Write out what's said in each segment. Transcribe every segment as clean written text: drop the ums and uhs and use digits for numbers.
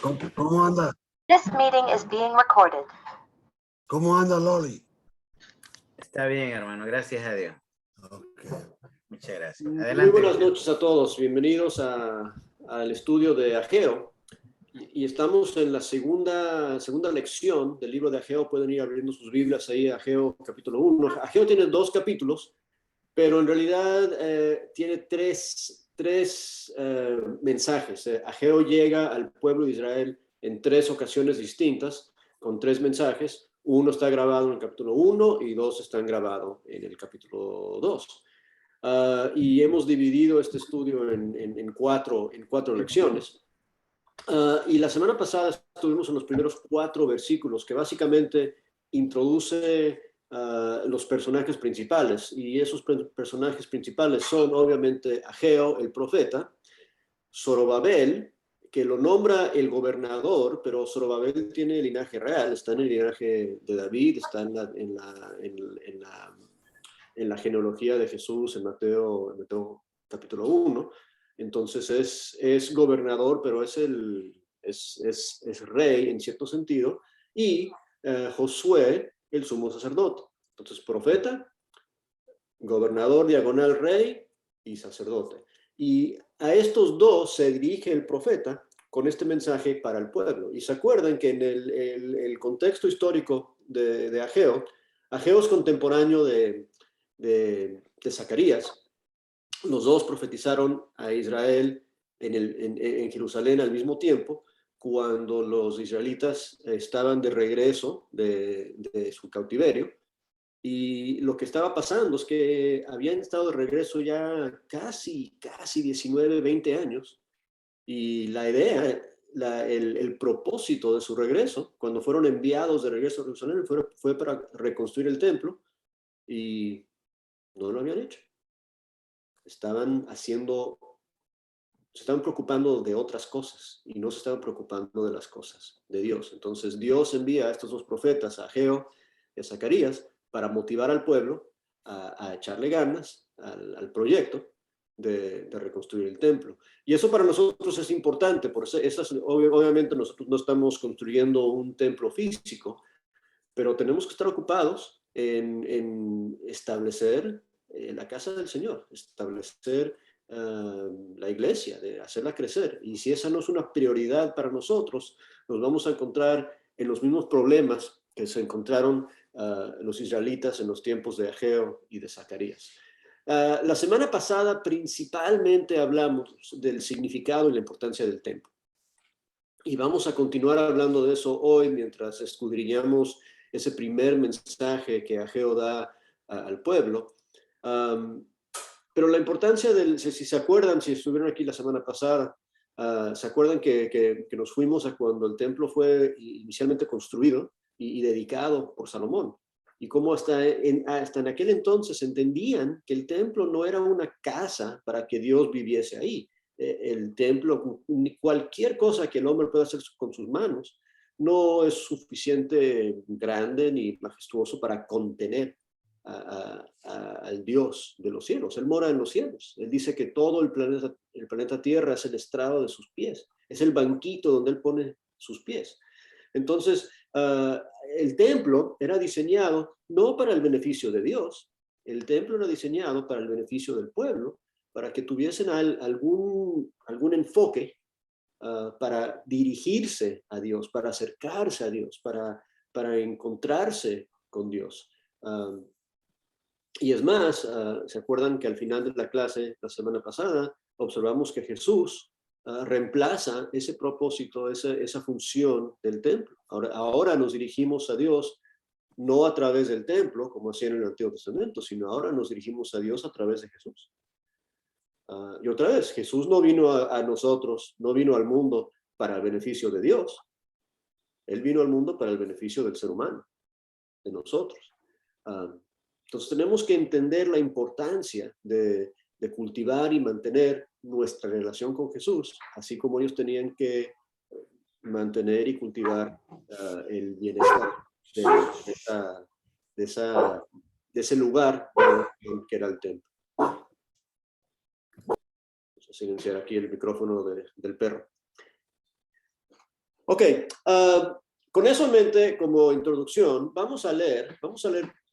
¿Cómo anda? This meeting is being recorded. ¿Cómo anda, Loli? Está bien, hermano, gracias a Dios. Okay. Muchas gracias. Adelante. Muy buenas noches a todos. Bienvenidos al estudio de Ageo. Y estamos en la segunda lección del libro de Ageo. Pueden ir abriendo sus Biblias ahí, Ageo capítulo 1. Ageo tiene 2 capítulos, pero en realidad tiene tres mensajes. Ageo llega al pueblo de Israel en 3 ocasiones distintas, con 3 mensajes. Uno está grabado en el capítulo 1 y 2 están grabados en el capítulo 2. Y hemos dividido este estudio en cuatro lecciones. Y la semana pasada estuvimos en los primeros 4 versículos que básicamente introduce los personajes principales. Y esos personajes principales son obviamente Ageo, el profeta, Zorobabel, que lo nombra el gobernador, pero Zorobabel tiene linaje real, está en el linaje de David, está en la genealogía de Jesús en Mateo capítulo 1. Entonces es gobernador, pero es rey en cierto sentido, y Josué, el sumo sacerdote. Entonces, profeta, gobernador, diagonal, rey y sacerdote. Y a estos 2 se dirige el profeta con este mensaje para el pueblo. Y se acuerdan que en el contexto histórico de Ageo, Ageo es contemporáneo de Zacarías. Los 2 profetizaron a Israel en Jerusalén al mismo tiempo, cuando los israelitas estaban de regreso de su cautiverio. Y lo que estaba pasando es que habían estado de regreso ya casi 19, 20 años. Y la idea, el propósito de su regreso, cuando fueron enviados de regreso a Jerusalén, fue para reconstruir el templo, y no lo habían hecho. Se estaban preocupando de otras cosas y no se estaban preocupando de las cosas de Dios. Entonces Dios envía a estos 2 profetas, a Ageo y a Zacarías, para motivar al pueblo a echarle ganas al proyecto de reconstruir el templo. Y eso para nosotros es importante, porque obviamente nosotros no estamos construyendo un templo físico, pero tenemos que estar ocupados en establecer la casa del Señor, establecer la iglesia, de hacerla crecer. Y si esa no es una prioridad para nosotros, nos vamos a encontrar en los mismos problemas que se encontraron los israelitas en los tiempos de Ageo y de Zacarías. La semana pasada principalmente hablamos del significado y la importancia del templo. Y vamos a continuar hablando de eso hoy mientras escudriñamos ese primer mensaje que Ageo da al pueblo. Pero la importancia si se acuerdan, si estuvieron aquí la semana pasada, se acuerdan que nos fuimos a cuando el templo fue inicialmente construido y dedicado por Salomón. Y cómo hasta en aquel entonces entendían que el templo no era una casa para que Dios viviese ahí. El templo, cualquier cosa que el hombre pueda hacer con sus manos, no es suficiente grande ni majestuoso para contener al Dios de los cielos. Él mora en los cielos. Él dice que todo el planeta Tierra es el estrado de sus pies. Es el banquito donde él pone sus pies. Entonces, el templo era diseñado no para el beneficio de Dios. El templo era diseñado para el beneficio del pueblo, para que tuviesen algún enfoque para dirigirse a Dios, para acercarse a Dios, para encontrarse con Dios. Y es más, ¿se acuerdan que al final de la clase, la semana pasada, observamos que Jesús reemplaza ese propósito, esa función del templo? Ahora nos dirigimos a Dios no a través del templo, como hacían en el Antiguo Testamento, sino ahora nos dirigimos a Dios a través de Jesús. Y otra vez, Jesús no vino a nosotros, no vino al mundo para el beneficio de Dios. Él vino al mundo para el beneficio del ser humano, de nosotros. Entonces tenemos que entender la importancia de cultivar y mantener nuestra relación con Jesús, así como ellos tenían que mantener y cultivar el bienestar de ese lugar que era el templo. Vamos a silenciar aquí el micrófono del perro. Ok, con eso en mente, como introducción, vamos a leer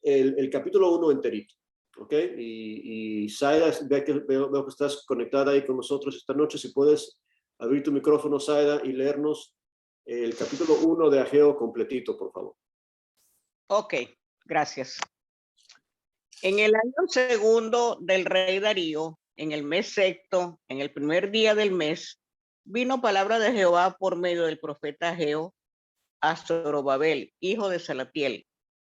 el capítulo 1 enterito. ¿Ok? Y Saida, veo que estás conectada ahí con nosotros esta noche. Si puedes abrir tu micrófono, Saida, y leernos el capítulo 1 de Ageo completito, por favor. Ok, gracias. En el año segundo del rey Darío, en el mes sexto, en el primer día del mes, vino palabra de Jehová por medio del profeta Ageo a Zorobabel, hijo de Salatiel,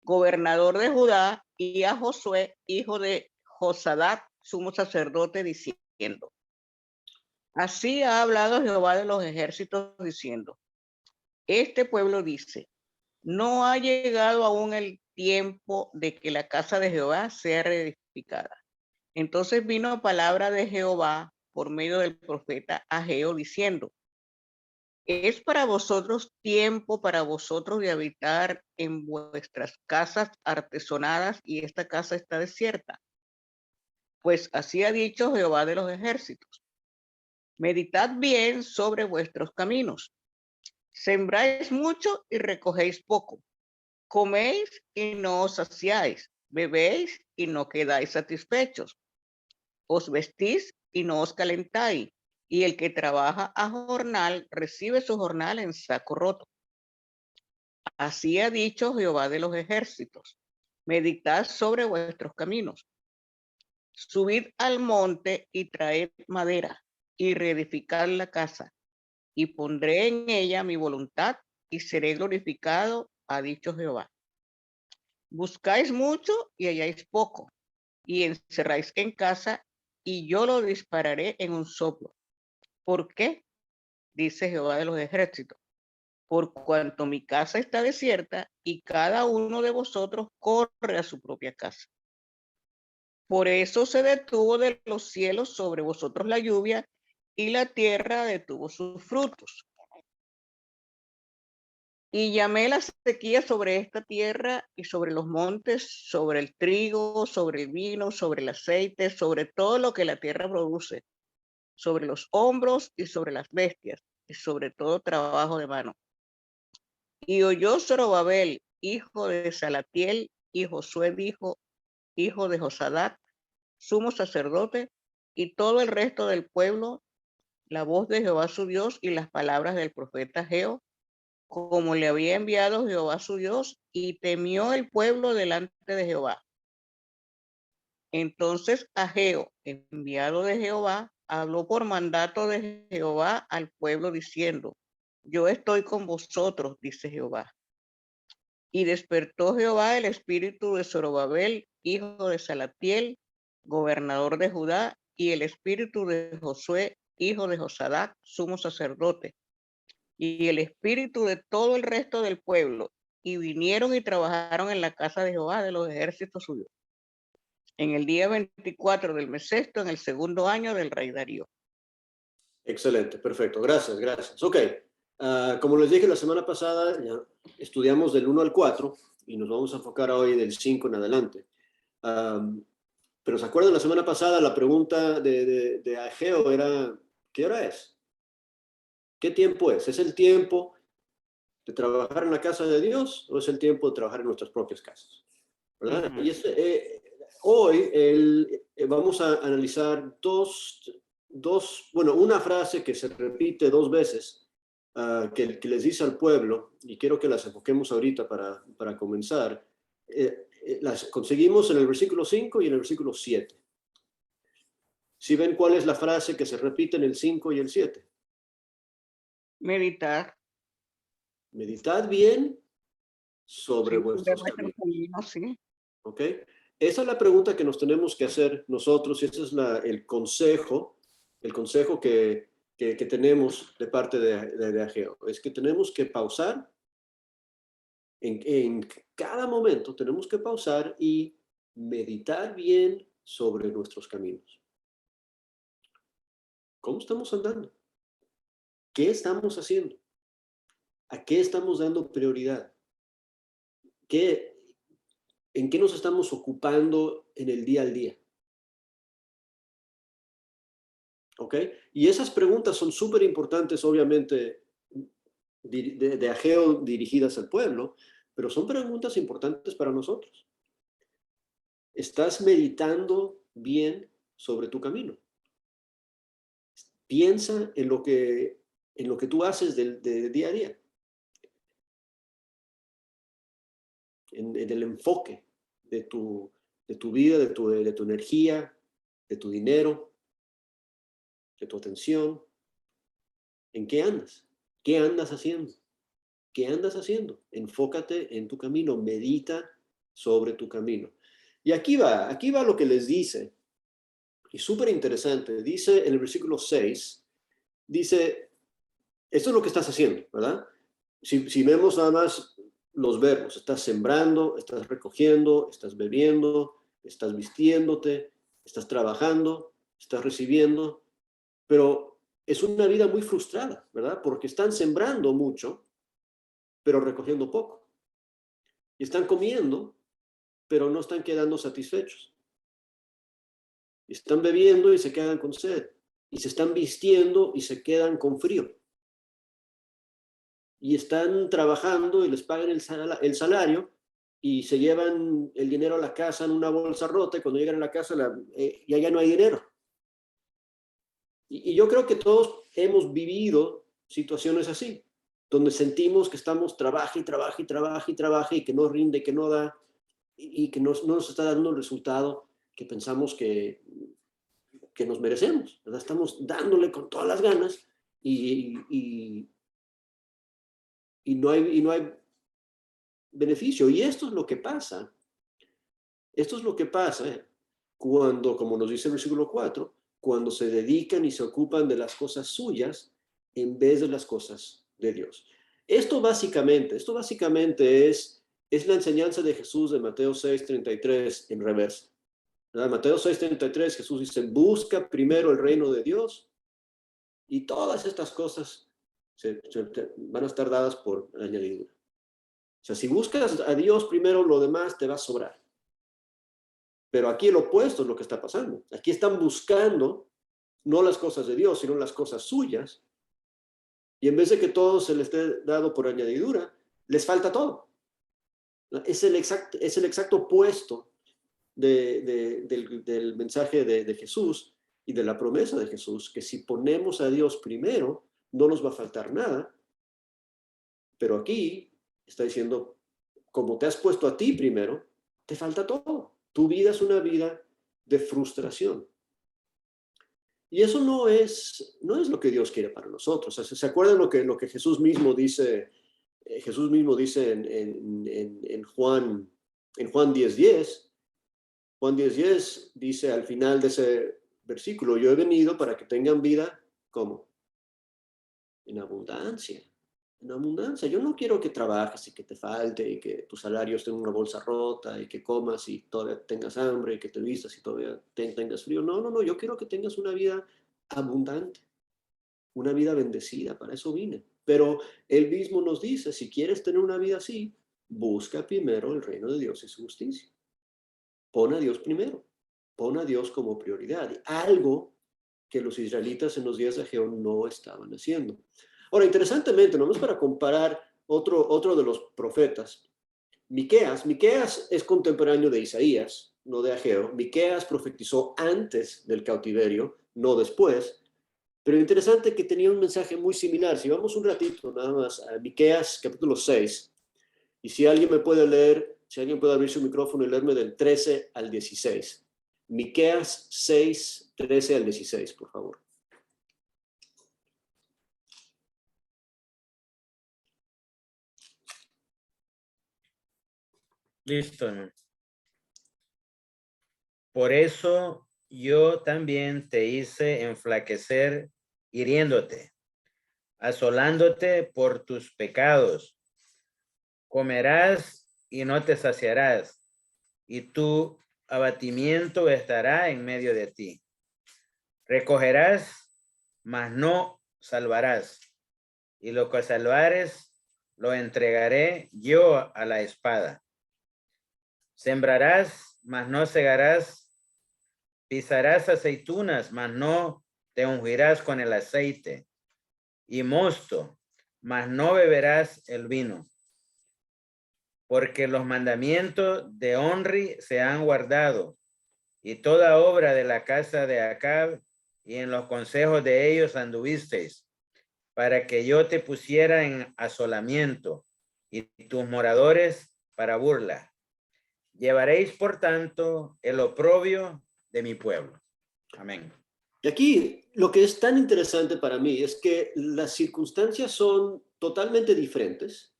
gobernador de Judá, y a Josué, hijo de Josadac, sumo sacerdote, diciendo: Así ha hablado Jehová de los ejércitos, diciendo: Este pueblo dice: No ha llegado aún el tiempo de que la casa de Jehová sea reedificada. Entonces vino palabra de Jehová por medio del profeta Ageo, diciendo: Es para vosotros tiempo para vosotros de habitar en vuestras casas artesonadas, y esta casa está desierta. Pues así ha dicho Jehová de los ejércitos: Meditad bien sobre vuestros caminos. Sembráis mucho y recogéis poco. Coméis y no os saciáis. Bebéis y no quedáis satisfechos. Os vestís y no os calentáis. Y el que trabaja a jornal recibe su jornal en saco roto. Así ha dicho Jehová de los ejércitos: Meditad sobre vuestros caminos. Subid al monte y traed madera y reedificad la casa, y pondré en ella mi voluntad y seré glorificado, ha dicho Jehová. Buscáis mucho y halláis poco, y encerráis en casa, y yo lo dispararé en un soplo. ¿Por qué? Dice Jehová de los ejércitos: Por cuanto mi casa está desierta y cada uno de vosotros corre a su propia casa. Por eso se detuvo de los cielos sobre vosotros la lluvia, y la tierra detuvo sus frutos. Y llamé la sequía sobre esta tierra y sobre los montes, sobre el trigo, sobre el vino, sobre el aceite, sobre todo lo que la tierra produce, sobre los hombros y sobre las bestias, y sobre todo trabajo de mano. Y oyó Zorobabel, hijo de Salatiel, y Josué, hijo de Josadac, sumo sacerdote, y todo el resto del pueblo, la voz de Jehová su Dios y las palabras del profeta Ageo, como le había enviado Jehová su Dios, y temió el pueblo delante de Jehová. Entonces Ageo, enviado de Jehová, habló por mandato de Jehová al pueblo diciendo: Yo estoy con vosotros, dice Jehová. Y despertó Jehová el espíritu de Zorobabel, hijo de Salatiel, gobernador de Judá, y el espíritu de Josué, hijo de Josadac, sumo sacerdote, y el espíritu de todo el resto del pueblo, y vinieron y trabajaron en la casa de Jehová de los ejércitos suyos, en el día 24 del mes sexto, en el segundo año del rey Darío. Excelente, perfecto. Gracias. Ok, como les dije la semana pasada, ya estudiamos del 1 al 4 y nos vamos a enfocar hoy del 5 en adelante. Pero ¿se acuerdan la semana pasada? La pregunta de Ageo era: ¿qué hora es? ¿Qué tiempo es? ¿Es el tiempo de trabajar en la casa de Dios o es el tiempo de trabajar en nuestras propias casas? ¿Verdad? Uh-huh. Y hoy vamos a analizar una frase que se repite dos veces, que les dice al pueblo, y quiero que las enfoquemos ahorita para comenzar. Las conseguimos en el versículo 5 y en el versículo 7. ¿Sí ven cuál es la frase que se repite en el 5 y el 7? Meditar. Meditad bien sobre Sí, vuestros caminos. sí. ¿Ok? Esa es la pregunta que nos tenemos que hacer nosotros, y ese es el consejo que tenemos de parte de Ageo. Es que tenemos que pausar en cada momento, tenemos que pausar y meditar bien sobre nuestros caminos. ¿Cómo estamos andando? ¿Qué estamos haciendo? ¿A qué estamos dando prioridad? ¿En qué nos estamos ocupando en el día al día? ¿Ok? Y esas preguntas son súper importantes, obviamente, de Ageo dirigidas al pueblo, pero son preguntas importantes para nosotros. ¿Estás meditando bien sobre tu camino? Piensa en lo que tú haces de día a día. En el enfoque de tu vida, de tu energía, de tu dinero, de tu atención. ¿En qué andas? ¿Qué andas haciendo? ¿Qué andas haciendo? Enfócate en tu camino, medita sobre tu camino. Y aquí va lo que les dice. Y súper interesante. Dice en el versículo 6, dice, esto es lo que estás haciendo, ¿verdad? Si vemos nada más los verbos, estás sembrando, estás recogiendo, estás bebiendo, estás vistiéndote, estás trabajando, estás recibiendo, pero es una vida muy frustrada, ¿verdad? Porque están sembrando mucho, pero recogiendo poco. Y están comiendo, pero no están quedando satisfechos. Están bebiendo y se quedan con sed. Y se están vistiendo y se quedan con frío. Y están trabajando y les pagan el salario y se llevan el dinero a la casa en una bolsa rota y cuando llegan a la casa ya no hay dinero. Y yo creo que todos hemos vivido situaciones así, donde sentimos que estamos trabaja y que no rinde, que no da y que no nos está dando el resultado que pensamos que nos merecemos, ¿verdad? Estamos dándole con todas las ganas y no hay beneficio. Y esto es lo que pasa. Esto es lo que pasa cuando, como nos dice el versículo 4, cuando se dedican y se ocupan de las cosas suyas en vez de las cosas de Dios. Esto básicamente es la enseñanza de Jesús de Mateo 6:33 en reversa. ¿Verdad? Mateo 6:33, Jesús dice, busca primero el reino de Dios y todas estas cosas van a estar dadas por añadidura. O sea, si buscas a Dios primero, lo demás te va a sobrar. Pero aquí el opuesto es lo que está pasando. Aquí están buscando no las cosas de Dios, sino las cosas suyas. Y en vez de que todo se les esté dado por añadidura, les falta todo. Es el exacto opuesto del mensaje de Jesús y de la promesa de Jesús, que si ponemos a Dios primero, no nos va a faltar nada. Pero aquí está diciendo, como te has puesto a ti primero, te falta todo. Tu vida es una vida de frustración. Y eso no es lo que Dios quiere para nosotros. O sea, ¿se acuerdan lo que Jesús mismo dice? Jesús mismo dice en Juan 10:10. Juan 10:10 dice al final de ese versículo, yo he venido para que tengan vida, ¿cómo? En abundancia. En abundancia. Yo no quiero que trabajes y que te falte y que tu salario esté en una bolsa rota y que comas y todavía tengas hambre y que te vistas y todavía tengas frío. No. Yo quiero que tengas una vida abundante, una vida bendecida. Para eso vine. Pero Él mismo nos dice, si quieres tener una vida así, busca primero el reino de Dios y su justicia. Pon a Dios primero. Pon a Dios como prioridad. Algo que los israelitas en los días de Ageo no estaban haciendo. Ahora, interesantemente, nomás para comparar otro de los profetas, Miqueas es contemporáneo de Isaías, no de Ageo. Miqueas profetizó antes del cautiverio, no después, pero interesante que tenía un mensaje muy similar. Si vamos un ratito nada más a Miqueas capítulo 6, y si alguien me puede leer, si alguien puede abrir su micrófono y leerme del 13 al 16. Miqueas 6, 13 al 16, por favor. Listo, hermano. Por eso yo también te hice enflaquecer hiriéndote, asolándote por tus pecados. Comerás y no te saciarás, y tu abatimiento estará en medio de ti. Recogerás, mas no salvarás, y lo que salvares lo entregaré yo a la espada. Sembrarás, mas no segarás, pisarás aceitunas, mas no te ungirás con el aceite, y mosto, mas no beberás el vino. Porque los mandamientos de Onri se han guardado, y toda obra de la casa de Acab, y en los consejos de ellos anduvisteis, para que yo te pusiera en asolamiento, y tus moradores para burla. Llevaréis, por tanto, el oprobio de mi pueblo. Amén. Y aquí lo que es tan interesante para mí es que las circunstancias son totalmente diferentes,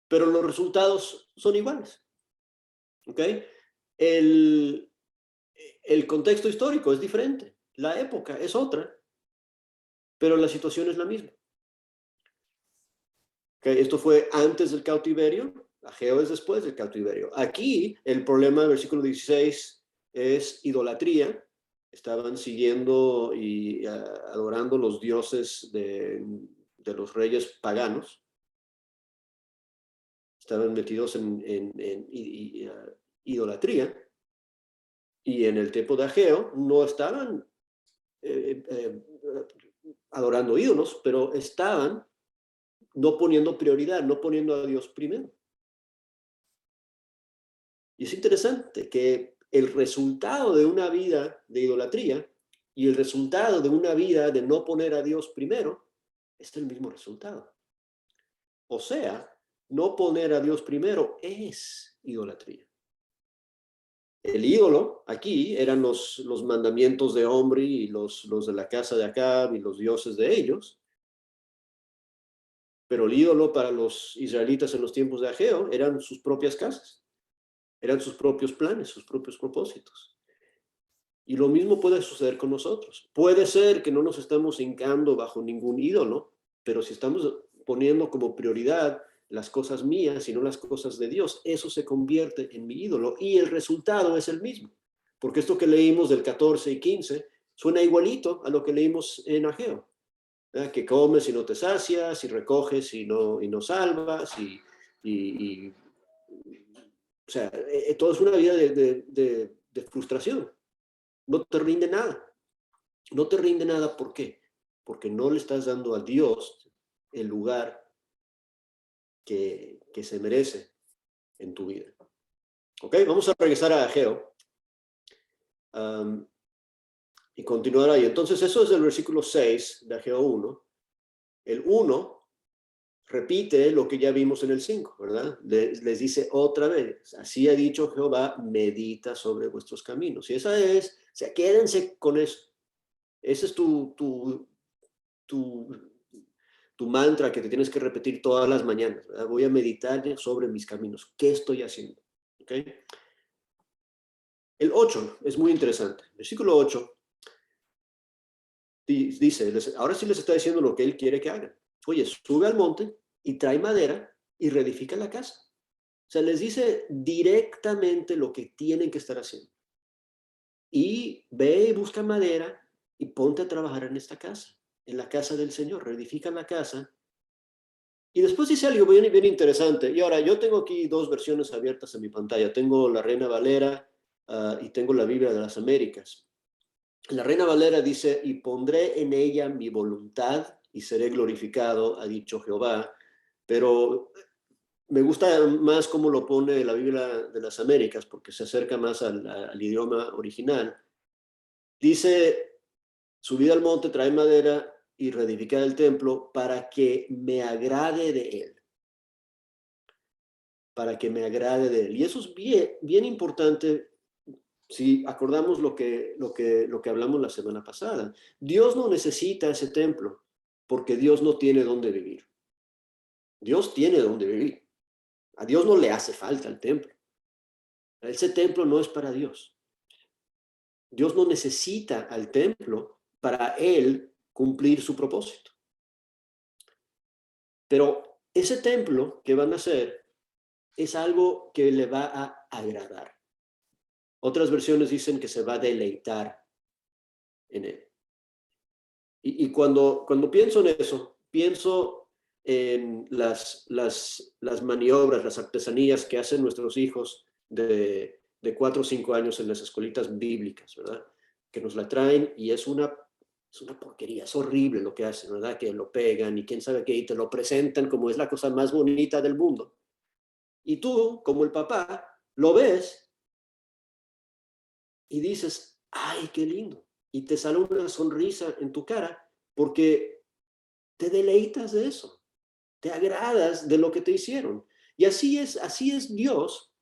pero los resultados son iguales. ¿Ok? El contexto histórico es diferente, la época es otra, pero la situación es la misma. ¿Ok? Esto fue antes del cautiverio, Ageo es después del cautiverio. Aquí el problema del versículo 16 es idolatría. Estaban siguiendo y adorando los dioses de los reyes paganos. Estaban metidos en idolatría. Y en el tiempo de Ageo no estaban adorando ídolos, pero estaban no poniendo prioridad, no poniendo a Dios primero. Y es interesante que el resultado de una vida de idolatría y el resultado de una vida de no poner a Dios primero es el mismo resultado. O sea, no poner a Dios primero es idolatría. El ídolo aquí eran los mandamientos de Omri y los de la casa de Acab y los dioses de ellos. Pero el ídolo para los israelitas en los tiempos de Ageo eran sus propias casas, eran sus propios planes, sus propios propósitos. Y lo mismo puede suceder con nosotros. Puede ser que no nos estamos hincando bajo ningún ídolo, pero si estamos poniendo como prioridad las cosas mías y no las cosas de Dios, eso se convierte en mi ídolo y el resultado es el mismo. Porque esto que leímos del 14 y 15 suena igualito a lo que leímos en Ageo. ¿Verdad? Que comes y no te sacias, y recoges y no salvas, o sea, todo es una vida de frustración. No te rinde nada. No te rinde nada, ¿por qué? Porque no le estás dando a Dios el lugar que se merece en tu vida. Ok, vamos a regresar a Ageo y continuar ahí. Entonces, eso es el versículo 6 de Ageo 1. El 1 repite lo que ya vimos en el 5, ¿verdad? Les dice otra vez, así ha dicho Jehová, medita sobre vuestros caminos. Y esa es, o sea, quédense con eso. Ese es tu mantra que te tienes que repetir todas las mañanas, ¿verdad? Voy a meditar sobre mis caminos. ¿Qué estoy haciendo? ¿Ok? El 8 es muy interesante. Versículo 8 dice, ahora sí les está diciendo lo que él quiere que hagan. Oye, sube al monte y trae madera y reedifica la casa. O sea, les dice directamente lo que tienen que estar haciendo. Y ve y busca madera y ponte a trabajar en esta casa, en la casa del Señor. Reedifica la casa. Y después dice algo bien interesante. Y ahora, yo tengo aquí dos versiones abiertas en mi pantalla. Tengo la Reina Valera y tengo la Biblia de las Américas. La Reina Valera dice, y pondré en ella mi voluntad y seré glorificado, ha dicho Jehová. Pero me gusta más cómo lo pone la Biblia de las Américas, porque se acerca más al idioma original. Dice, subid al monte, trae madera y reedificad el templo para que me agrade de él. Para que me agrade de él. Y eso es bien importante si acordamos lo que hablamos la semana pasada. Dios no necesita ese templo porque Dios no tiene dónde vivir. Dios tiene dónde vivir. A Dios no le hace falta el templo. Ese templo no es para Dios. Dios no necesita al templo para él cumplir su propósito. Pero ese templo que van a hacer es algo que le va a agradar. Otras versiones dicen que se va a deleitar en él. Y cuando pienso en eso, pienso en las maniobras, las artesanías que hacen nuestros hijos de 4 o 5 años en las escuelitas bíblicas, ¿verdad? Que nos la traen y es una es una porquería, es horrible lo que hacen, ¿verdad? Que lo pegan y quién sabe qué, y te lo presentan como es la cosa más bonita del mundo. Y tú, como el papá, lo ves y dices, ¡ay, qué lindo! Y te sale una sonrisa en tu cara porque te deleitas de eso, te agradas de lo que te hicieron. Y así es Dios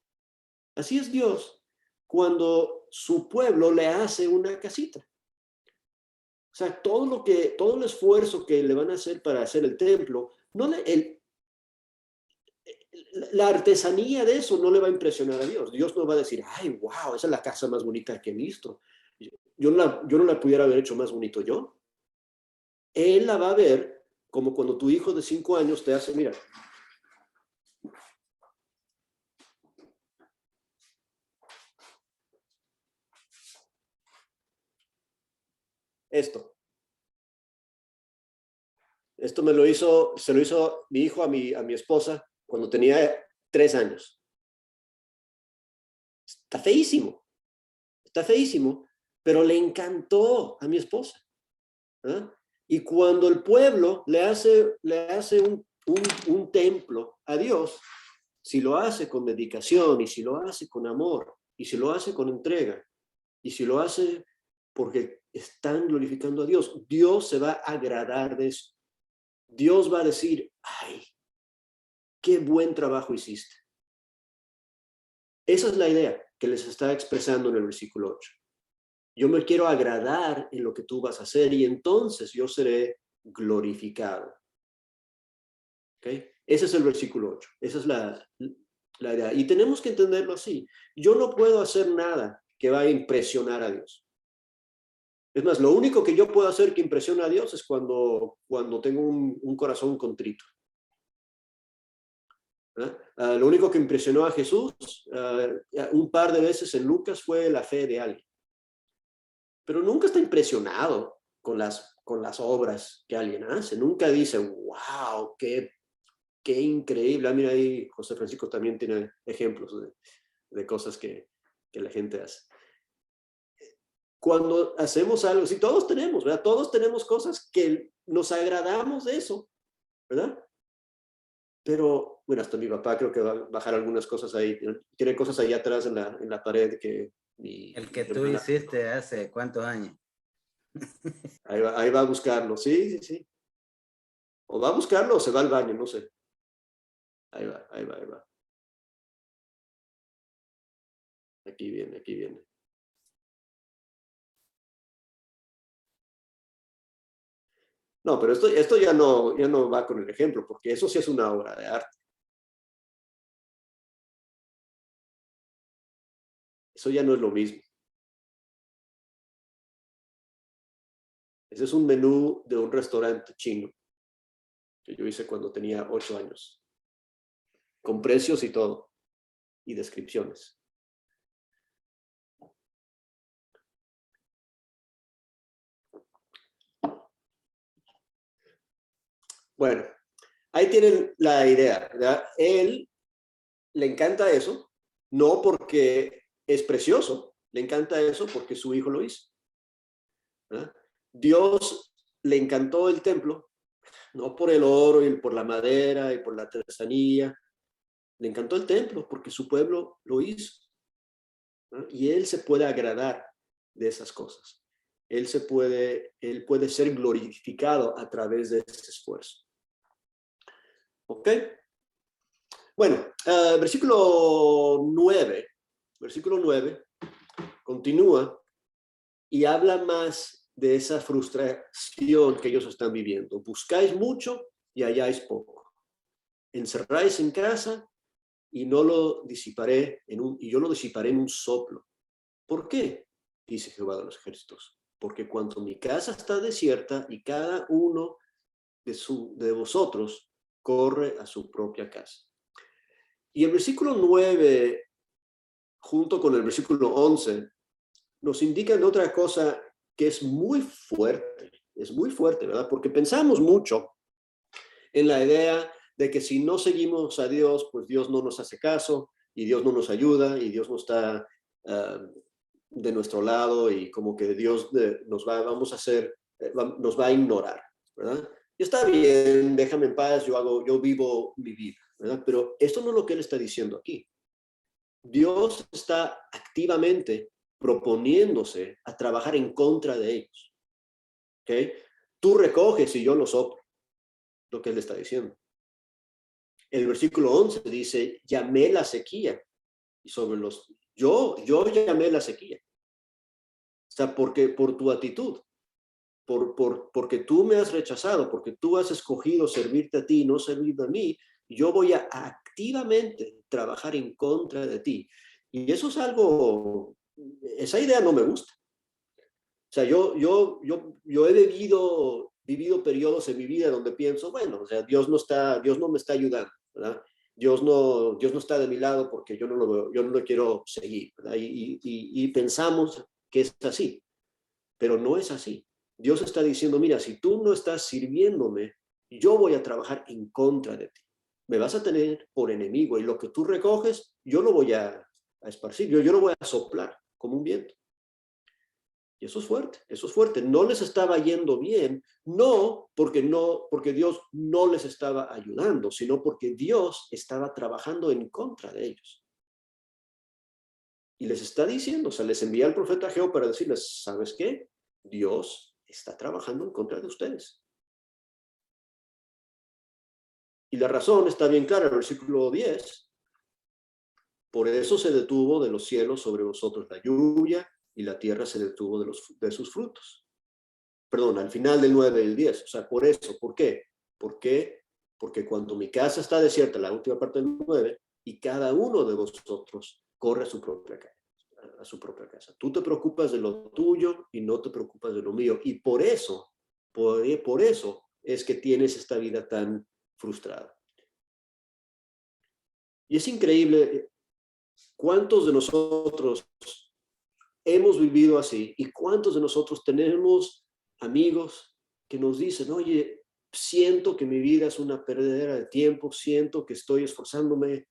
cuando su pueblo le hace una casita. O sea, todo el esfuerzo que le van a hacer para hacer el templo, la artesanía de eso no le va a impresionar a Dios. Dios no va a decir, ay, wow, esa es la casa más bonita que he visto. Yo no la pudiera haber hecho más bonito yo. Él la va a ver como cuando tu hijo de 5 años te hace, mira, esto. Esto se lo hizo mi hijo a mi esposa cuando tenía 3 años. Está feísimo, pero le encantó a mi esposa. ¿Eh? Y cuando el pueblo le hace un templo a Dios, si lo hace con dedicación, y si lo hace con amor, y si lo hace con entrega, y si lo hace porque están glorificando a Dios, Dios se va a agradar de eso. Dios va a decir, ay, qué buen trabajo hiciste. Esa es la idea que les está expresando en el versículo 8. Yo me quiero agradar en lo que tú vas a hacer y entonces yo seré glorificado. ¿Okay? Ese es el versículo 8. Esa es la idea. Y tenemos que entenderlo así. Yo no puedo hacer nada que va a impresionar a Dios. Es más, lo único que yo puedo hacer que impresiona a Dios es cuando tengo un corazón contrito. Lo único que impresionó a Jesús un par de veces en Lucas fue la fe de alguien. Pero nunca está impresionado con las obras que alguien hace. Nunca dice, wow, qué increíble. Mira ahí, José Francisco también tiene ejemplos de cosas que la gente hace. Cuando hacemos algo, sí, todos tenemos, ¿verdad? Todos tenemos cosas que nos agradamos de eso, ¿verdad? Pero, bueno, hasta mi papá creo que va a bajar algunas cosas ahí. Tiene cosas ahí atrás en la pared que... El que tú hiciste hace ¿cuántos años? Ahí va a buscarlo, sí. O va a buscarlo o se va al baño, no sé. Ahí va. Aquí viene. No, pero esto ya no va con el ejemplo, porque eso sí es una obra de arte. Eso ya no es lo mismo. Ese es un menú de un restaurante chino que yo hice cuando tenía 8 años. Con precios y todo. Y descripciones. Bueno, ahí tienen la idea, ¿verdad? Él le encanta eso, no porque es precioso, le encanta eso porque su hijo lo hizo. ¿Verdad? Dios le encantó el templo, no por el oro y por la madera y por la artesanía, le encantó el templo porque su pueblo lo hizo. ¿No? Y él se puede agradar de esas cosas. Él puede ser glorificado a través de ese esfuerzo. ¿Ok? Bueno, versículo 9 continúa y habla más de esa frustración que ellos están viviendo. Buscáis mucho y halláis poco. Encerráis en casa y yo lo disiparé en un soplo. ¿Por qué? Dice Jehová de los ejércitos. Porque cuando mi casa está desierta y cada uno de vosotros corre a su propia casa. Y el versículo 9, junto con el versículo 11, nos indican otra cosa que es muy fuerte, ¿verdad? Porque pensamos mucho en la idea de que si no seguimos a Dios, pues Dios no nos hace caso, y Dios no nos ayuda, y Dios no está de nuestro lado, y como que Dios vamos a ser nos va a ignorar, ¿verdad? Y está bien, déjame en paz, yo vivo mi vida, ¿verdad? Pero esto no es lo que él está diciendo aquí. Dios está activamente proponiéndose a trabajar en contra de ellos. ¿Ok? Tú recoges y yo lo soplo, lo que él está diciendo. El versículo 11 dice, llamé la sequía. Y sobre yo llamé la sequía. O sea, porque por tu actitud, porque tú me has rechazado, porque tú has escogido servirte a ti y no servirte a mí, yo voy a activamente trabajar en contra de ti. Y eso es algo, esa idea no me gusta. O sea, yo he vivido periodos en mi vida donde pienso, bueno, o sea, Dios no me está ayudando, ¿verdad? Dios no está de mi lado porque yo no lo quiero seguir, ¿verdad? Y pensamos que es así, pero no es así. Dios está diciendo, mira, si tú no estás sirviéndome, yo voy a trabajar en contra de ti. Me vas a tener por enemigo y lo que tú recoges, yo lo voy a esparcir, yo lo voy a soplar como un viento. Y eso es fuerte, eso es fuerte. No les estaba yendo bien, no porque Dios no les estaba ayudando, sino porque Dios estaba trabajando en contra de ellos. Y les está diciendo, o sea, les envía al profeta Ageo para decirles, ¿sabes qué? Dios está trabajando en contra de ustedes. Y la razón está bien clara, el versículo 10. Por eso se detuvo de los cielos sobre vosotros la lluvia y la tierra se detuvo de sus frutos. Perdón, al final del 9 y el 10. O sea, por eso, ¿por qué? ¿Por qué? Porque cuando mi casa está desierta, la última parte del 9, y cada uno de vosotros corre a su propia casa. Tú te preocupas de lo tuyo y no te preocupas de lo mío. Y por eso es que tienes esta vida tan frustrada. Y es increíble cuántos de nosotros hemos vivido así y cuántos de nosotros tenemos amigos que nos dicen, oye, siento que mi vida es una perdedera de tiempo, siento que estoy esforzándome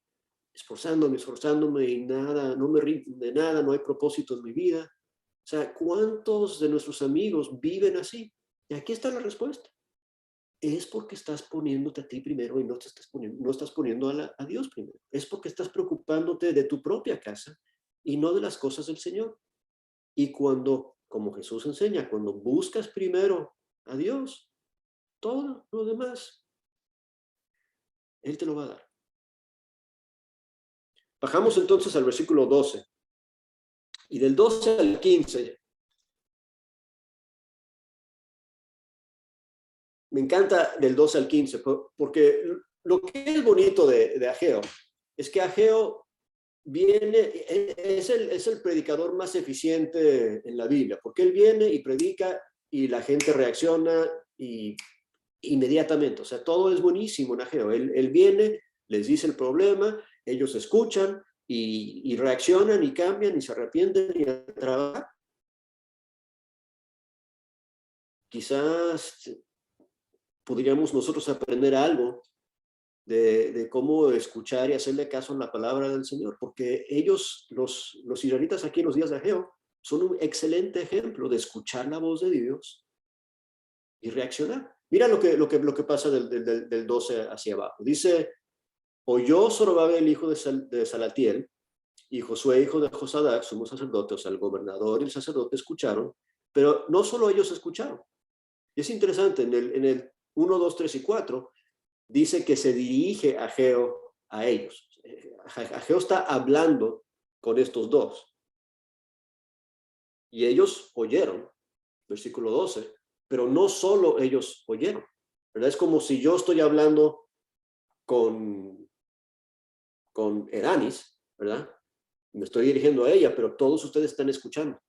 y nada, no me rindo de nada, no hay propósito en mi vida. O sea, ¿cuántos de nuestros amigos viven así? Y aquí está la respuesta. Es porque estás poniéndote a ti primero y no estás poniendo a Dios primero. Es porque estás preocupándote de tu propia casa y no de las cosas del Señor. Y cuando, como Jesús enseña, cuando buscas primero a Dios, todo lo demás, Él te lo va a dar. Bajamos entonces al versículo 12. Y del 12 al 15, me encanta del 12 al 15, porque lo que es bonito de Ageo es que Ageo es el predicador más eficiente en la Biblia, porque él viene y predica y la gente reacciona y inmediatamente, o sea, todo es buenísimo en Ageo. Él viene, les dice el problema, ellos escuchan y reaccionan y cambian y se arrepienten y a trabajar. Quizás podríamos nosotros aprender algo de cómo escuchar y hacerle caso a la palabra del Señor, porque ellos, los israelitas aquí en los días de Ageo, son un excelente ejemplo de escuchar la voz de Dios y reaccionar. Mira lo que pasa del 12 hacia abajo. Dice, oyó Zorobabel, hijo de Salatiel, y Josué, hijo de Josadac, sumo sacerdote, o sea, el gobernador y el sacerdote escucharon, pero no solo ellos escucharon. Y es interesante, en el 1, 2, 3 y 4, dice que se dirige Ageo a ellos. Ageo está hablando con estos dos. Y ellos oyeron, versículo 12, pero no solo ellos oyeron, ¿verdad? Es como si yo estoy hablando con Eranis, ¿verdad? Me estoy dirigiendo a ella, pero todos ustedes están escuchando.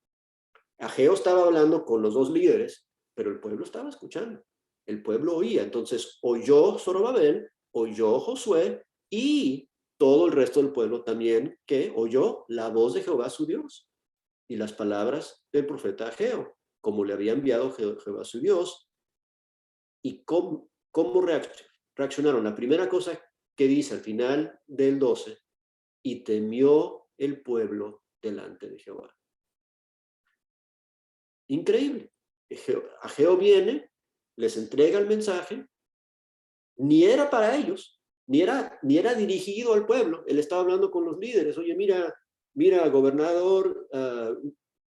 Ageo estaba hablando con los dos líderes, pero el pueblo estaba escuchando. El pueblo oía. Entonces oyó Zorobabel, oyó Josué y todo el resto del pueblo también que oyó la voz de Jehová su Dios y las palabras del profeta Ageo, como le había enviado Jehová su Dios. ¿Y cómo reaccionaron? La primera cosa que dice al final del 12, y temió el pueblo delante de Jehová. Increíble. Ageo viene, les entrega el mensaje, ni era para ellos, ni era dirigido al pueblo. Él estaba hablando con los líderes. Oye, mira, gobernador,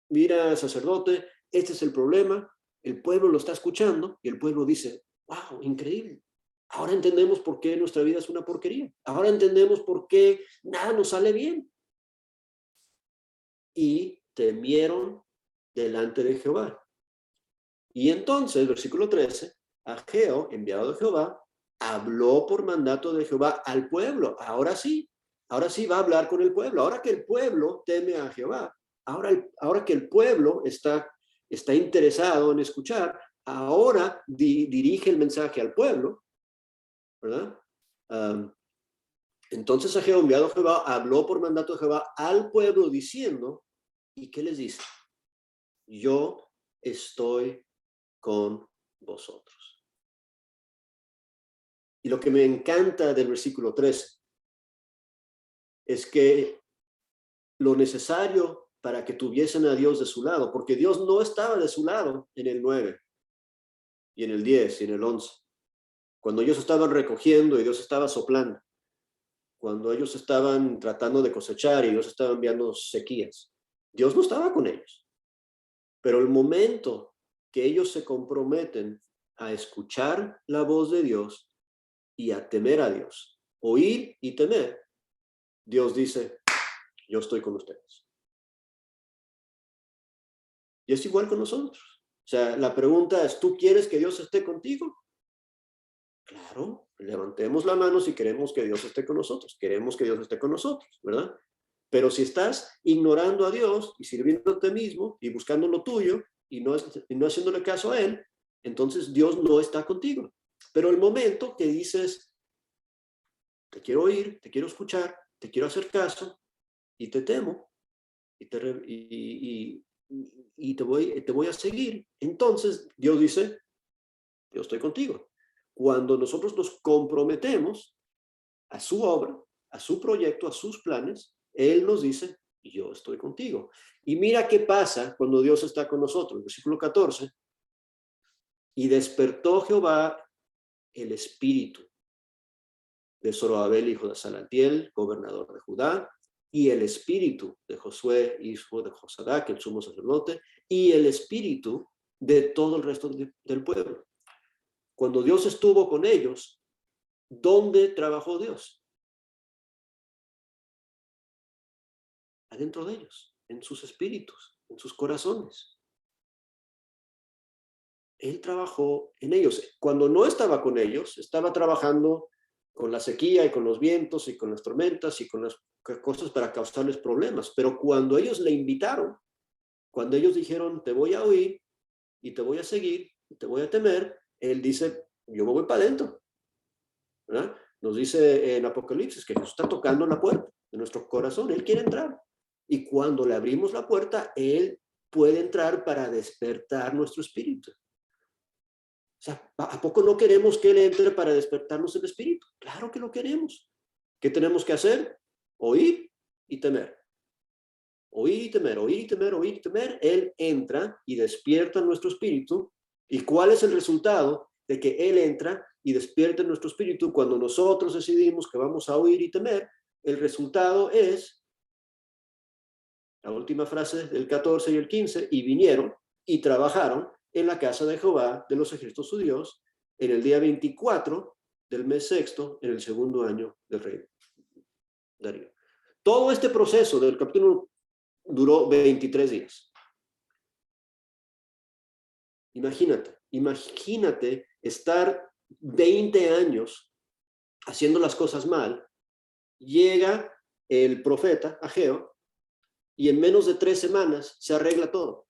mira, sacerdote, este es el problema. El pueblo lo está escuchando y el pueblo dice, wow, increíble. Ahora entendemos por qué nuestra vida es una porquería. Ahora entendemos por qué nada nos sale bien. Y temieron delante de Jehová. Y entonces, versículo 13, Ageo, enviado de Jehová, habló por mandato de Jehová al pueblo. Ahora sí va a hablar con el pueblo. Ahora que el pueblo teme a Jehová, ahora que el pueblo está interesado en escuchar, ahora dirige el mensaje al pueblo, ¿verdad? Entonces Ageo, enviado de Jehová, habló por mandato de Jehová al pueblo diciendo, ¿y qué les dice? Yo estoy con vosotros. Y lo que me encanta del versículo 13 es que lo necesario para que tuviesen a Dios de su lado, porque Dios no estaba de su lado en el 9 y en el 10 y en el 11, cuando ellos estaban recogiendo y Dios estaba soplando, cuando ellos estaban tratando de cosechar y Dios estaba enviando sequías. Dios no estaba con ellos. Pero el momento que ellos se comprometen a escuchar la voz de Dios y a temer a Dios, oír y temer, Dios dice, yo estoy con ustedes. Y es igual con nosotros. O sea, la pregunta es, ¿tú quieres que Dios esté contigo? Claro, levantemos la mano si queremos que Dios esté con nosotros. Queremos que Dios esté con nosotros, ¿verdad? Pero si estás ignorando a Dios y sirviéndote mismo y buscando lo tuyo y no haciéndole caso a Él, entonces Dios no está contigo. Pero el momento que dices, te quiero oír, te quiero escuchar, te quiero hacer caso y te temo y te voy a seguir, entonces Dios dice, yo estoy contigo. Cuando nosotros nos comprometemos a su obra, a su proyecto, a sus planes, Él nos dice, yo estoy contigo. Y mira qué pasa cuando Dios está con nosotros. Versículo 14. Y despertó Jehová el espíritu de Zorobabel, hijo de Salatiel, gobernador de Judá, y el espíritu de Josué, hijo de Josadac, el sumo sacerdote, y el espíritu de todo el resto del pueblo. Cuando Dios estuvo con ellos, ¿dónde trabajó Dios? Adentro de ellos, en sus espíritus, en sus corazones. Él trabajó en ellos. Cuando no estaba con ellos, estaba trabajando con la sequía y con los vientos y con las tormentas y con las cosas para causarles problemas. Pero cuando ellos le invitaron, cuando ellos dijeron, te voy a oír y te voy a seguir y te voy a temer, Él dice, yo me voy para adentro. ¿Verdad? Nos dice en Apocalipsis que Jesús está tocando la puerta de nuestro corazón. Él quiere entrar. Y cuando le abrimos la puerta, Él puede entrar para despertar nuestro espíritu. O sea, ¿a poco no queremos que Él entre para despertarnos el espíritu? Claro que lo queremos. ¿Qué tenemos que hacer? Oír y temer. Oír y temer, oír y temer, oír y temer. Él entra y despierta nuestro espíritu. ¿Y cuál es el resultado de que Él entra y despierta nuestro espíritu cuando nosotros decidimos que vamos a oír y temer? El resultado es la última frase del 14 y el 15, y vinieron y trabajaron en la casa de Jehová de los ejércitos su Dios en el día 24 del mes sexto, en el segundo año del rey Darío. Todo este proceso del capítulo duró 23 días. Imagínate estar 20 años haciendo las cosas mal. Llega el profeta Ageo y en menos de 3 semanas se arregla todo.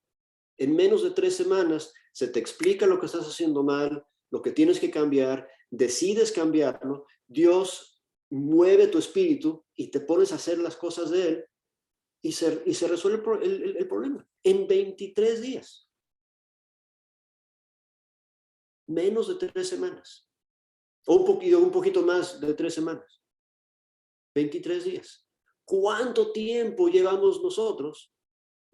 En menos de 3 semanas se te explica lo que estás haciendo mal, lo que tienes que cambiar, decides cambiarlo, Dios mueve tu espíritu y te pones a hacer las cosas de Él y se resuelve el problema. En 23 días. Menos de 3 semanas. O un poquito más de 3 semanas. 23 días. ¿Cuánto tiempo llevamos nosotros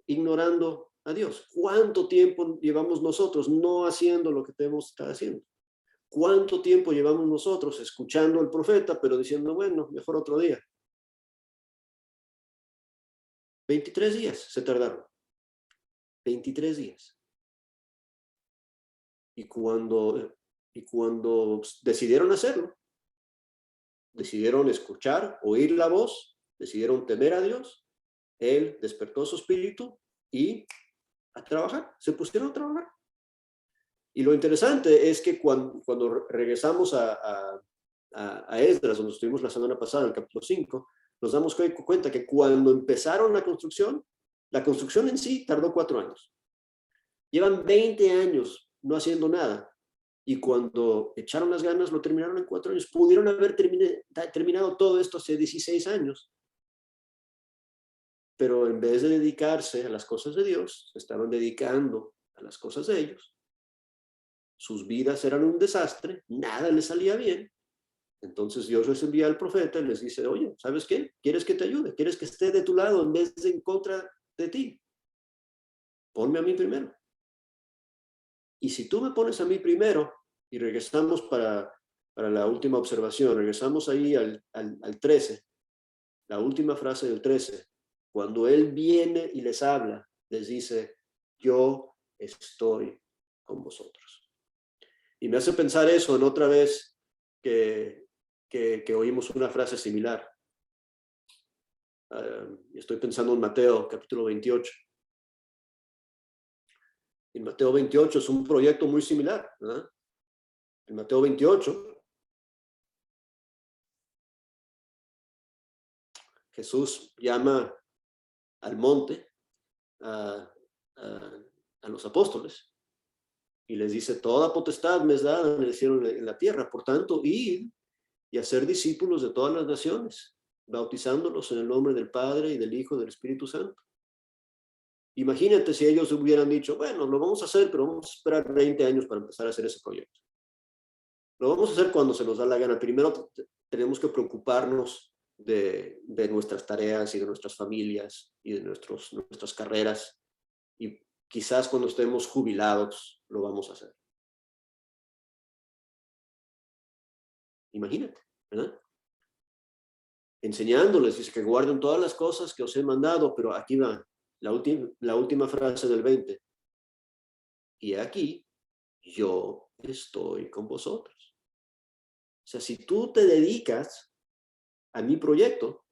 ignorando a Dios. ¿Cuánto tiempo llevamos nosotros no haciendo lo que tenemos que estar haciendo? ¿Cuánto tiempo llevamos nosotros escuchando al profeta, pero diciendo, bueno, mejor otro día? 23 días se tardaron. 23 días. Y cuando decidieron hacerlo, decidieron escuchar, oír la voz, decidieron temer a Dios, Él despertó su espíritu y a trabajar, se pusieron a trabajar. Y lo interesante es que cuando regresamos a Esdras, donde estuvimos la semana pasada, en el capítulo 5, nos damos cuenta que cuando empezaron la construcción en sí tardó 4 años. Llevan 20 años no haciendo nada. Y cuando echaron las ganas, lo terminaron en 4 años. Pudieron haber terminado todo esto hace 16 años. Pero en vez de dedicarse a las cosas de Dios, se estaban dedicando a las cosas de ellos. Sus vidas eran un desastre, nada les salía bien. Entonces Dios les envía al profeta y les dice, oye, ¿sabes qué? ¿Quieres que te ayude? ¿Quieres que esté de tu lado en vez de en contra de ti? Ponme a mí primero. Y si tú me pones a mí primero, y regresamos para la última observación, regresamos ahí al 13, la última frase del 13, cuando Él viene y les habla, les dice, yo estoy con vosotros. Y me hace pensar eso en otra vez que oímos una frase similar. Estoy pensando en Mateo capítulo 28. En Mateo 28 es un proyecto muy similar, ¿verdad? En Mateo 28, Jesús llama al monte a los apóstoles y les dice, toda potestad me es dada en el cielo y en la tierra, por tanto, id y hacer discípulos de todas las naciones, bautizándolos en el nombre del Padre y del Hijo y del Espíritu Santo. Imagínate si ellos hubieran dicho, bueno, lo vamos a hacer, pero vamos a esperar 20 años para empezar a hacer ese proyecto. Lo vamos a hacer cuando se nos da la gana. Primero tenemos que preocuparnos de nuestras tareas y de nuestras familias y de nuestras carreras. Y quizás cuando estemos jubilados lo vamos a hacer. Imagínate, ¿verdad? Enseñándoles, dice que guarden todas las cosas que os he mandado, pero aquí va la última frase del 20. Y aquí, yo estoy con vosotros. O sea, si tú te dedicas a mi proyecto,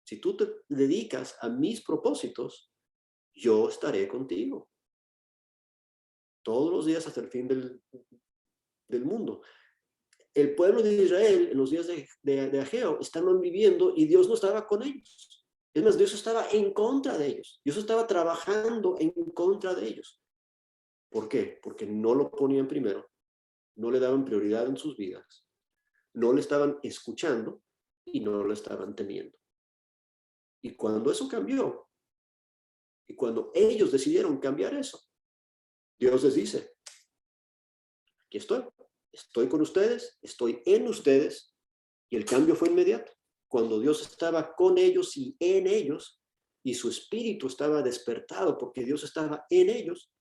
si tú te dedicas a mis propósitos, yo estaré contigo. Todos los días hasta el fin del mundo. El pueblo de Israel, en los días de Ageo, estaban viviendo y Dios no estaba con ellos. Es más, Dios estaba en contra de ellos. Dios estaba trabajando en contra de ellos. ¿Por qué? Porque no lo ponían primero, no le daban prioridad en sus vidas, no le estaban escuchando y no lo estaban temiendo. Y cuando eso cambió, y cuando ellos decidieron cambiar eso, Dios les dice, aquí estoy con ustedes, estoy en ustedes, y el cambio fue inmediato. Cuando Dios estaba con ellos y en ellos, y su espíritu estaba despertado porque Dios estaba en ellos,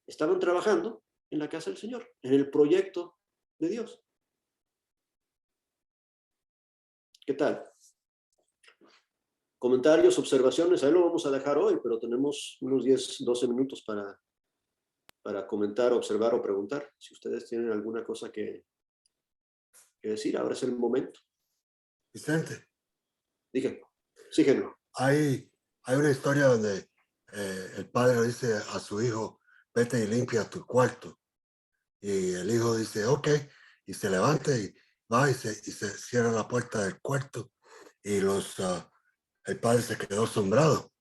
estaban trabajando en la casa del Señor, en el proyecto de Dios. ¿Qué tal? Comentarios, observaciones, ahí lo vamos a dejar hoy, pero tenemos unos 10, 12 minutos para comentar, observar o preguntar. Si ustedes tienen alguna cosa que decir, ahora es el momento. Vicente, Dije, sí, Henry. hay una historia donde el padre le dice a su hijo, vete y limpia tu cuarto. Y el hijo dice, ok, y se levanta y va y se cierra la puerta del cuarto. Y el padre se quedó asombrado.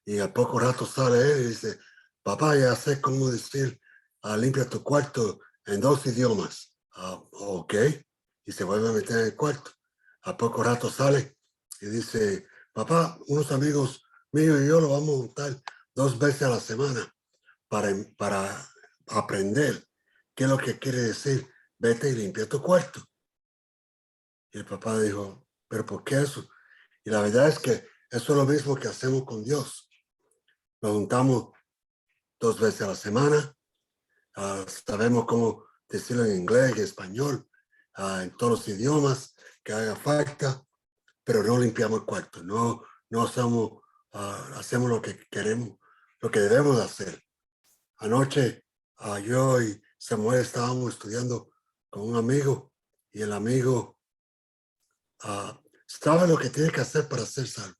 Y al poco rato sale él y dice, papá, ya sé cómo decir limpia tu cuarto en 2 idiomas. Ok. Y se vuelve a meter en el cuarto. Al poco rato sale y dice, papá, unos amigos míos y yo lo vamos a montar 2 veces a la semana para aprender qué es lo que quiere decir, vete y limpia tu cuarto. Y el papá dijo, ¿pero por qué eso? Y la verdad es que eso es lo mismo que hacemos con Dios. Nos juntamos 2 veces a la semana. Sabemos cómo decirlo en inglés, en español, en todos los idiomas que haga falta, pero no limpiamos el cuarto, no hacemos lo que queremos, lo que debemos hacer. Anoche yo y Samuel estábamos estudiando con un amigo y el amigo sabe lo que tiene que hacer para ser salvo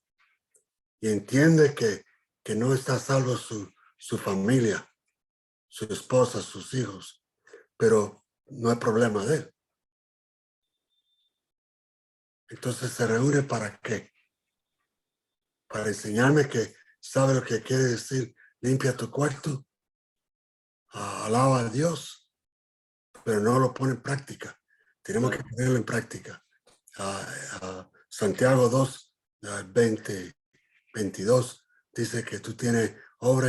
y entiende que no está salvo su familia, su esposa, sus hijos, pero no hay problema de él. Entonces se reúne ¿para qué? Para enseñarme que sabe lo que quiere decir limpia tu cuarto, alaba a Dios, pero no lo pone en práctica. Tenemos que ponerlo en práctica. Santiago 2, 20, 22 dice que tú tienes obra,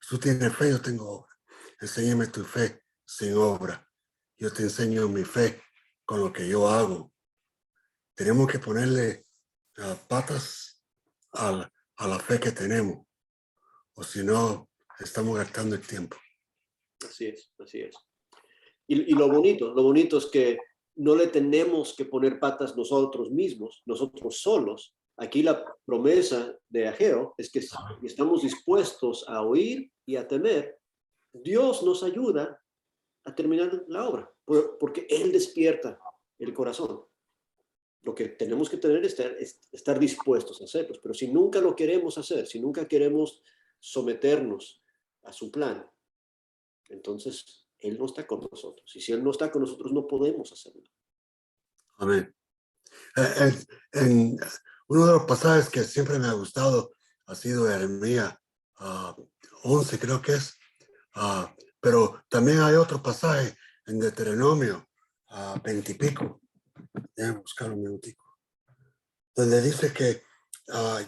tú tienes fe, yo tengo obra. Enséñame tu fe sin obra. Yo te enseño mi fe con lo que yo hago. Tenemos que ponerle patas a la fe que tenemos, o si no, estamos gastando el tiempo. Así es, así es. Y lo bonito es que no le tenemos que poner patas nosotros mismos, nosotros solos. Aquí la promesa de Ageo es que estamos dispuestos a oír y a temer. Dios nos ayuda a terminar la obra, porque Él despierta el corazón. Lo que tenemos que tener es estar dispuestos a hacerlo. Pero si nunca lo queremos hacer, si nunca queremos someternos a su plan, entonces Él no está con nosotros. Y si Él no está con nosotros, no podemos hacerlo. Amén. En uno de los pasajes que siempre me ha gustado ha sido Jeremías 11, creo que es. Pero también hay otro pasaje en Deuteronomio 20 y pico. Déjame buscar un minutico. Donde dice que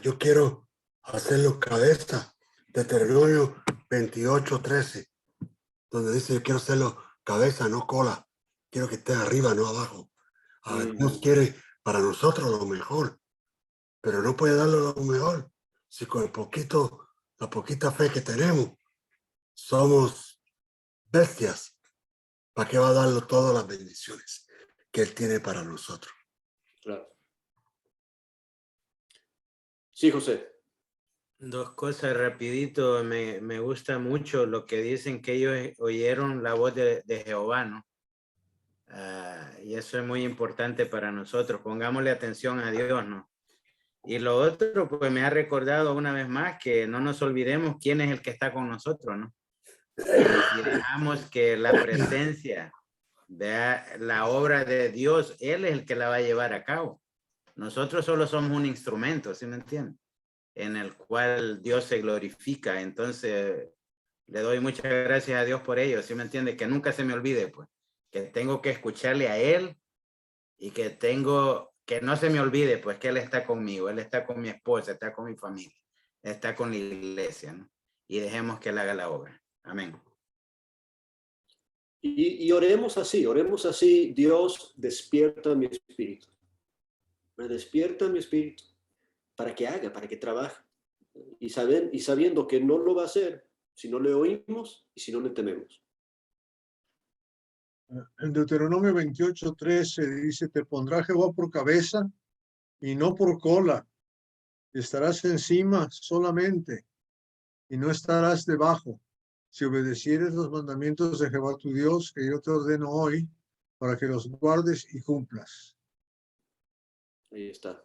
yo quiero hacerlo cabeza. Deuteronomio 28:13. Donde dice yo quiero hacerlo cabeza, no cola. Quiero que esté arriba, no abajo. Dios quiere para nosotros lo mejor, pero no puede darle lo mejor si con la poquita fe que tenemos somos bestias. ¿Para qué va a darle todas las bendiciones que Él tiene para nosotros? Claro. Sí, José. 2 cosas rapidito. Me gusta mucho lo que dicen que ellos oyeron la voz de Jehová, ¿no? Y eso es muy importante para nosotros. Pongámosle atención a Dios, ¿no? Y lo otro, pues me ha recordado una vez más que no nos olvidemos quién es el que está con nosotros, ¿no? Y dejamos que la presencia de la obra de Dios, Él es el que la va a llevar a cabo. Nosotros solo somos un instrumento, ¿sí me entienden? En el cual Dios se glorifica. Entonces, le doy muchas gracias a Dios por ello, ¿sí me entiende? Que nunca se me olvide, pues, que tengo que escucharle a Él y que no se me olvide, pues, que Él está conmigo, Él está con mi esposa, está con mi familia, está con la iglesia, ¿no? Y dejemos que Él haga la obra. Amén. Y oremos así, Dios, despierta mi espíritu. Me despierta mi espíritu para que haga, para que trabaje. Y sabiendo que no lo va a hacer si no le oímos y si no le tememos. En Deuteronomio 28:13 dice, te pondrá Jehová por cabeza y no por cola. Estarás encima solamente y no estarás debajo, si obedecieres los mandamientos de Jehová tu Dios, que yo te ordeno hoy, para que los guardes y cumplas. Ahí está.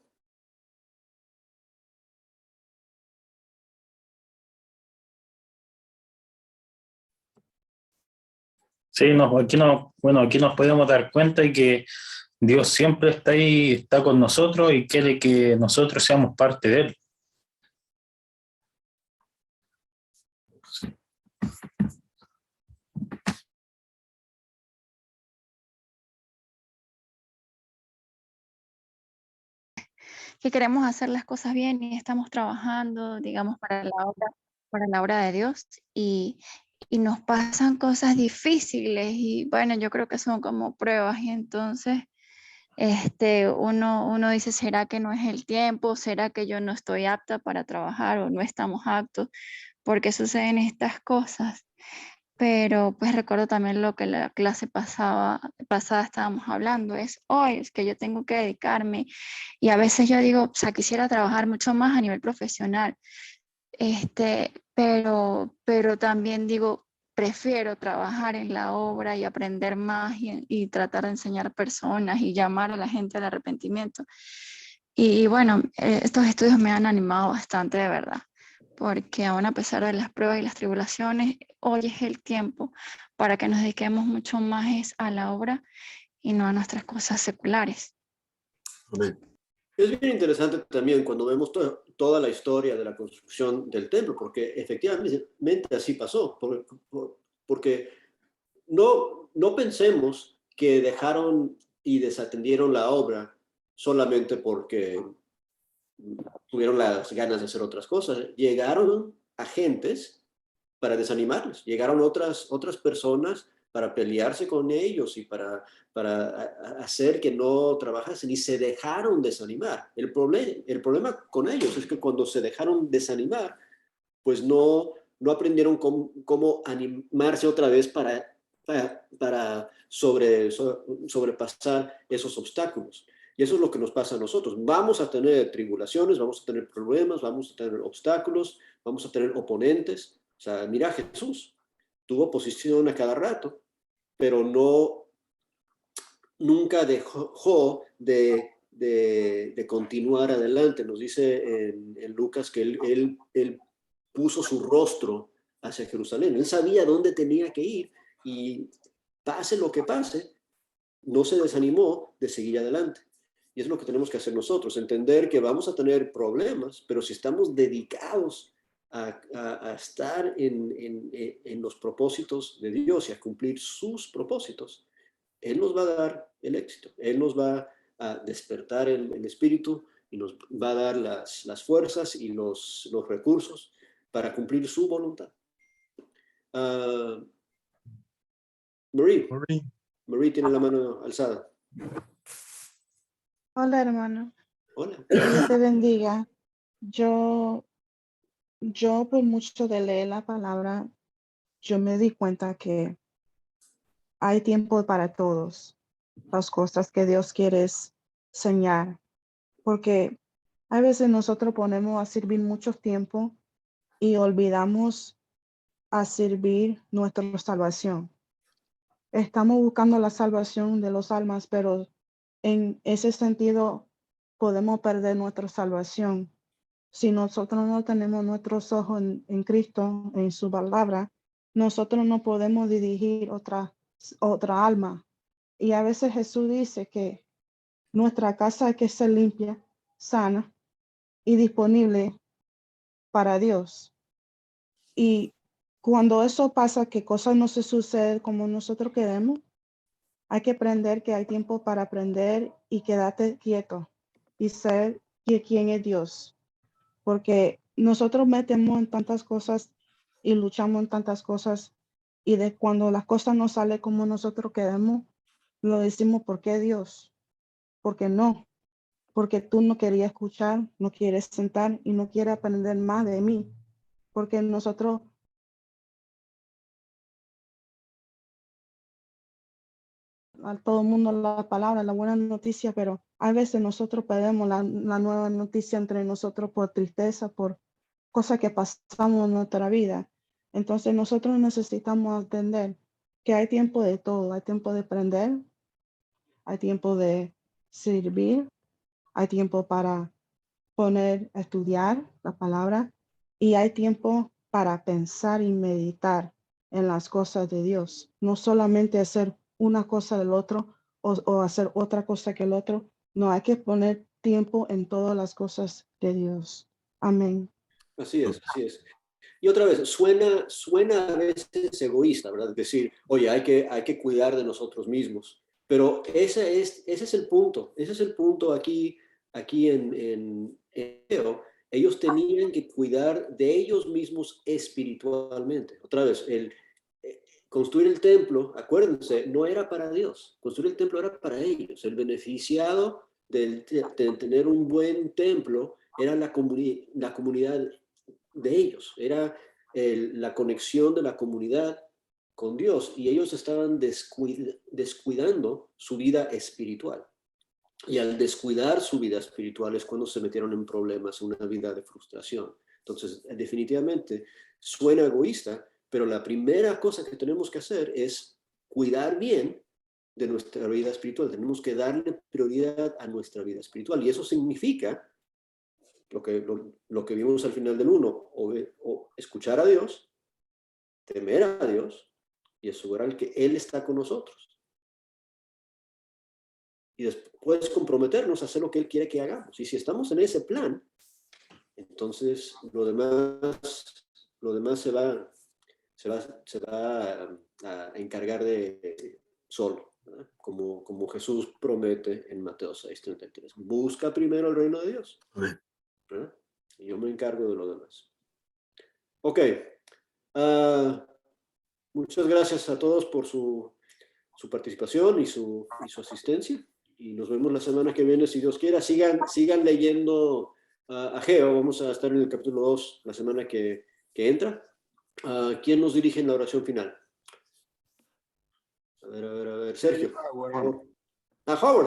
Sí, aquí nos podemos dar cuenta de que Dios siempre está ahí, está con nosotros y quiere que nosotros seamos parte de Él. Que queremos hacer las cosas bien y estamos trabajando, digamos, para la obra de Dios y nos pasan cosas difíciles y bueno, yo creo que son como pruebas y entonces uno dice, ¿será que no es el tiempo? ¿Será que yo no estoy apta para trabajar o no estamos aptos? por qué suceden estas cosas. Pero pues recuerdo también lo que la clase pasada estábamos hablando, es hoy, es que yo tengo que dedicarme. Y a veces yo digo, o sea, quisiera trabajar mucho más a nivel profesional, pero también digo, prefiero trabajar en la obra y aprender más y tratar de enseñar personas y llamar a la gente al arrepentimiento. Y bueno, estos estudios me han animado bastante, de verdad, porque aún a pesar de las pruebas y las tribulaciones, hoy es el tiempo para que nos dediquemos mucho más a la obra y no a nuestras cosas seculares. Amén. Es bien interesante también cuando vemos toda la historia de la construcción del templo, porque efectivamente así pasó, porque no pensemos que dejaron y desatendieron la obra solamente porque tuvieron las ganas de hacer otras cosas. Llegaron agentes para desanimarles, llegaron otras personas para pelearse con ellos y para hacer que no trabajasen y se dejaron desanimar. El problema con ellos es que cuando se dejaron desanimar, pues no aprendieron cómo animarse otra vez para sobrepasar esos obstáculos. Y eso es lo que nos pasa a nosotros. Vamos a tener tribulaciones, vamos a tener problemas, vamos a tener obstáculos, vamos a tener oponentes. O sea, mira, Jesús tuvo oposición a cada rato, pero nunca dejó de continuar adelante. Nos dice en Lucas que él puso su rostro hacia Jerusalén. Él sabía dónde tenía que ir y pase lo que pase, no se desanimó de seguir adelante. Y es lo que tenemos que hacer nosotros, entender que vamos a tener problemas, pero si estamos dedicados a estar en los propósitos de Dios y a cumplir sus propósitos, Él nos va a dar el éxito, Él nos va a despertar el espíritu y nos va a dar las fuerzas y los recursos para cumplir su voluntad. Marie tiene la mano alzada. Hola, hermano. Hola. Dios te bendiga. Yo por mucho de leer la palabra, yo me di cuenta que hay tiempo para todos. Las cosas que Dios quiere enseñar. Porque a veces nosotros ponemos a servir mucho tiempo y olvidamos a servir nuestra salvación. Estamos buscando la salvación de los almas, pero en ese sentido podemos perder nuestra salvación. Si nosotros no tenemos nuestros ojos en Cristo, en su palabra, nosotros no podemos dirigir otra alma. Y a veces Jesús dice que nuestra casa hay que ser limpia, sana y disponible para Dios. Y cuando eso pasa, que cosas no se suceden como nosotros queremos, hay que aprender que hay tiempo para aprender y quedarte quieto y ser quién es Dios. Porque nosotros metemos en tantas cosas y luchamos en tantas cosas y de cuando las cosas no salen como nosotros queremos, lo decimos, ¿por qué Dios? Porque no, porque tú no querías escuchar, no quieres sentar y no quieres aprender más de mí, porque nosotros a todo el mundo la palabra, la buena noticia, pero a veces nosotros perdemos la nueva noticia entre nosotros por tristeza, por cosas que pasamos en nuestra vida. Entonces nosotros necesitamos entender que hay tiempo de todo, hay tiempo de aprender, hay tiempo de servir, hay tiempo para poner a estudiar la palabra y hay tiempo para pensar y meditar en las cosas de Dios, no solamente hacer una cosa del otro o hacer otra cosa que el otro, no, hay que poner tiempo en todas las cosas de Dios. Amén. Así es, así es. Y otra vez, suena a veces egoísta, ¿verdad? Es decir, oye, hay que cuidar de nosotros mismos. Pero ese es el punto. Ese es el punto aquí en Egeo. Ellos tenían que cuidar de ellos mismos espiritualmente. Otra vez, construir el templo, acuérdense, no era para Dios. Construir el templo era para ellos. El beneficiado de tener un buen templo era la comunidad de ellos. Era la conexión de la comunidad con Dios, y ellos estaban descuidando su vida espiritual. Y al descuidar su vida espiritual es cuando se metieron en problemas, una vida de frustración. Entonces, definitivamente suena egoísta, pero la primera cosa que tenemos que hacer es cuidar bien de nuestra vida espiritual. Tenemos que darle prioridad a nuestra vida espiritual. Y eso significa lo que vimos al final del 1, o escuchar a Dios, temer a Dios y asegurar que Él está con nosotros. Y después comprometernos a hacer lo que Él quiere que hagamos. Y si estamos en ese plan, entonces lo demás se va a encargar de solo, ¿verdad? Como Jesús promete en Mateo 6:33. Busca primero el reino de Dios, Amén. ¿verdad? Y yo me encargo de lo demás. Ok. Muchas gracias a todos por su participación y su asistencia. Y nos vemos la semana que viene, si Dios quiera. Sigan leyendo Ageo. Vamos a estar en el capítulo 2 la semana que entra. ¿Quién nos dirige en la oración final? A ver. Sergio. Por favor. Howard.